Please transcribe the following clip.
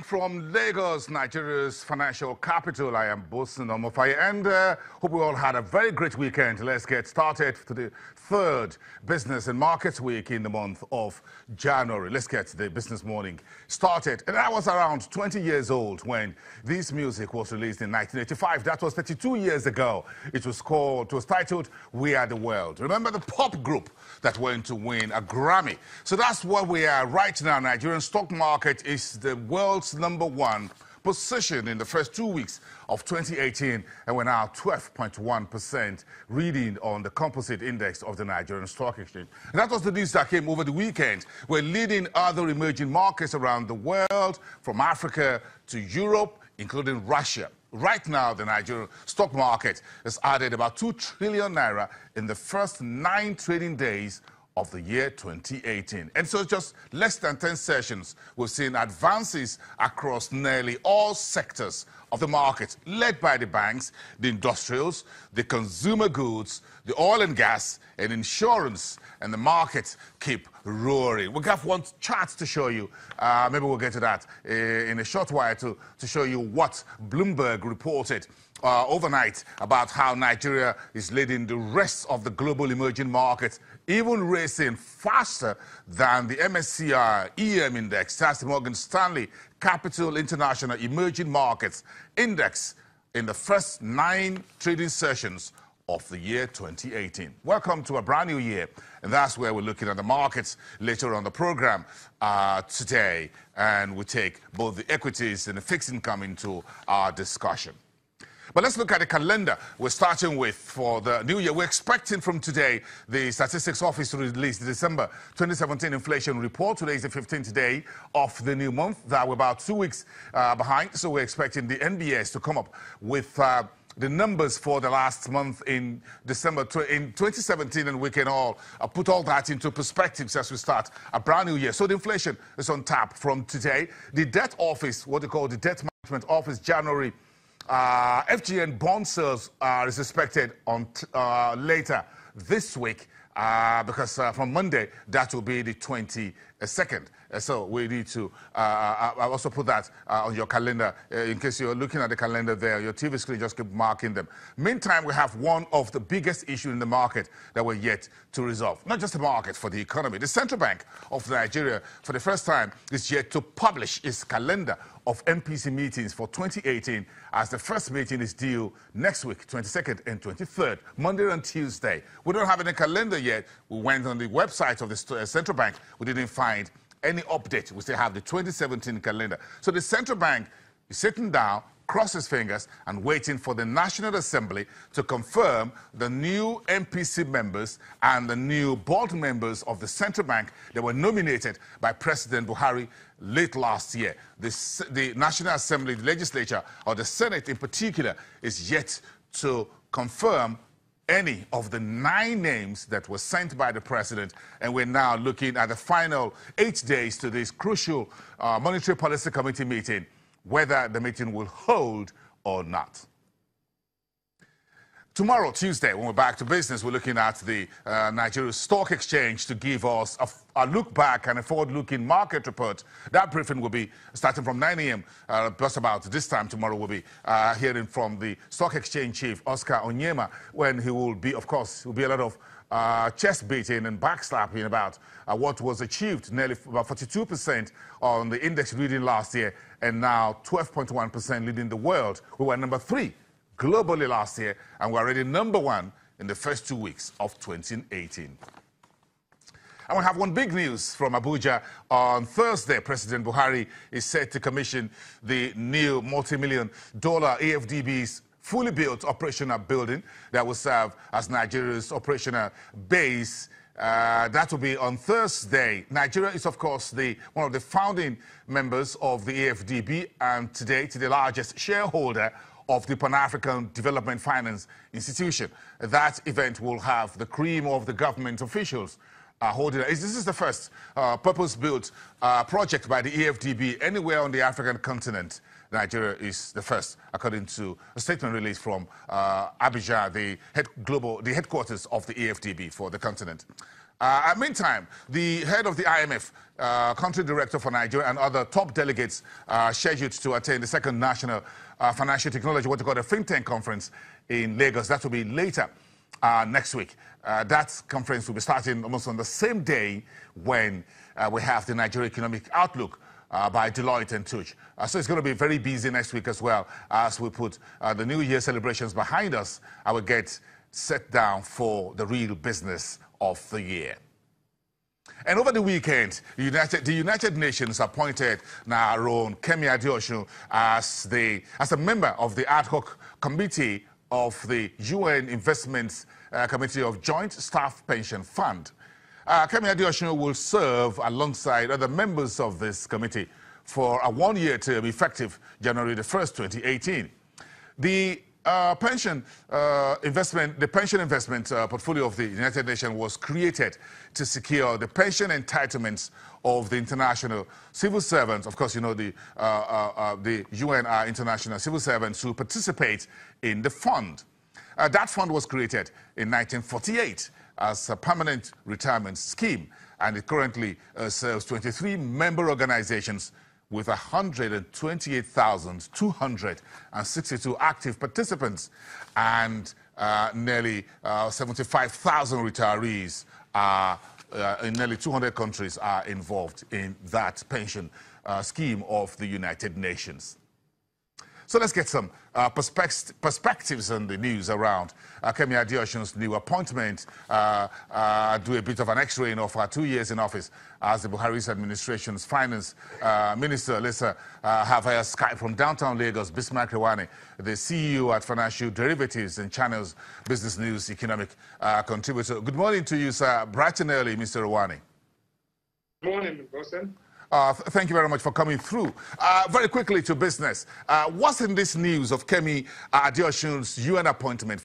from Lagos, Nigeria's financial capital. I am Adeosun, and hope we all had a very great weekend. Let's get started to the third Business and Markets Week in the month of January. Let's get the business morning started. And I was around 20 years old when this music was released in 1985. That was 32 years ago. It was titled We Are the World. Remember the pop group that went to win a Grammy? So that's where we are right now. Nigerian stock market is the world's #1 position in the first 2 weeks of 2018, and we're now 12.1% reading on the composite index of the Nigerian Stock Exchange. And that was the news that came over the weekend. We're leading other emerging markets around the world, from Africa to Europe, including Russia. Right now, the Nigerian stock market has added about 2 trillion naira in the first 9 trading days of the year 2018. And so just less than 10 sessions, we've seen advances across nearly all sectors of the market, led by the banks, the industrials, the consumer goods, the oil and gas, and insurance, and the markets keep roaring. We have one chart to show you. Maybe we'll get to that in a short while to show you what Bloomberg reported overnight about how Nigeria is leading the rest of the global emerging markets, even racing faster than the MSCI EM index. That's the Morgan Stanley Capital International Emerging Markets Index in the first 9 trading sessions of the year 2018. Welcome to a brand new year, and that's where we're looking at the markets later on the program today, and we take both the equities and the fixed income into our discussion. But let's look at the calendar we're starting with for the new year. We're expecting from today the Statistics Office to release the December 2017 inflation report. Today is the 15th day of the new month. That we're about 2 weeks behind, so we're expecting the NBS to come up with the numbers for the last month in December in 2017, and we can all put all that into perspective as we start a brand new year. So the inflation is on tap from today. The debt office, what they call the debt management office, January FGN bond sales is expected on later this week because from Monday that will be the 22nd. So we need to I'll also put that on your calendar in case you're looking at the calendar there. Your TV screen, just keep marking them. Meantime, we have one of the biggest issues in the market that we're yet to resolve. Not just the market, for the economy. The Central Bank of Nigeria, for the first time, is yet to publish its calendar of MPC meetings for 2018, as the first meeting is due next week, 22nd and 23rd, Monday and Tuesday. We don't have any calendar yet. We went on the website of the Central Bank. We didn't find any update. We still have the 2017 calendar. So the Central Bank is sitting down, cross his fingers, and waiting for the National Assembly to confirm the new MPC members and the new board members of the Central Bank that were nominated by President Buhari late last year. The National Assembly, the legislature, or the Senate in particular, is yet to confirm any of the 9 names that were sent by the president, and we're now looking at the final 8 days to this crucial Monetary Policy Committee meeting, whether the meeting will hold or not. Tomorrow, Tuesday, when we're back to business, we're looking at the Nigeria Stock Exchange to give us a look back and a forward-looking market report. That briefing will be starting from 9 a.m. Just about this time tomorrow. We'll be hearing from the Stock Exchange chief, Oscar Onyema, when he will be, of course, will be a lot of chest beating and backslapping about what was achieved, nearly about 42% on the index reading last year, and now 12.1% leading the world. We were number 3 globally last year, and we're already number 1 in the first 2 weeks of 2018. And we have one big news from Abuja. On Thursday, President Buhari is set to commission the new multi-million-dollar AFDB's fully built operational building that will serve as Nigeria's operational base. That will be on Thursday. Nigeria is, of course, one of the founding members of the AFDB, and today, the largest shareholder of the Pan-African Development Finance Institution. That event will have the cream of the government officials holding it. This is the first purpose-built project by the AFDB anywhere on the African continent. Nigeria is the first, according to a statement released from Abuja, the headquarters of the AFDB for the continent. Meantime, the head of the IMF, country director for Nigeria, and other top delegates are scheduled to attend the second National Financial Technology, what we call the think tank conference in Lagos. That will be later next week. That conference will be starting almost on the same day when we have the Nigeria Economic Outlook by Deloitte and Touch. So it's going to be very busy next week as well as we put the New Year celebrations behind us. I will get set down for the real business of the year. And over the weekend, the United Nations appointed our own Kemi Adeosun as a member of the ad hoc committee of the UN Investments Committee of Joint Staff Pension Fund. Kemi Adeosun will serve alongside other members of this committee for a one-year term effective January the 1st, 2018. The pension investment portfolio of the United Nations was created to secure the pension entitlements of the international civil servants. Of course, you know, the UN are international civil servants who participate in the fund. That fund was created in 1948 as a permanent retirement scheme, and it currently serves 23 member organizations with 128,262 active participants, and nearly 75,000 retirees in nearly 200 countries are involved in that pension scheme of the United Nations. So let's get some perspectives on the news around Kemi Adeosun's new appointment. Do a bit of an x-raying of her 2 years in office as the Buhari's administration's finance minister. Let's have her Skype from downtown Lagos, Bismarck, the CEO at Financial Derivatives and Channels Business News Economic Contributor. Good morning to you, sir. Bright and early, Mr. Rwani. Good morning, Wilson. Thank you very much for coming through. Very quickly to business. What's in this news of Kemi Adeosun's UN appointment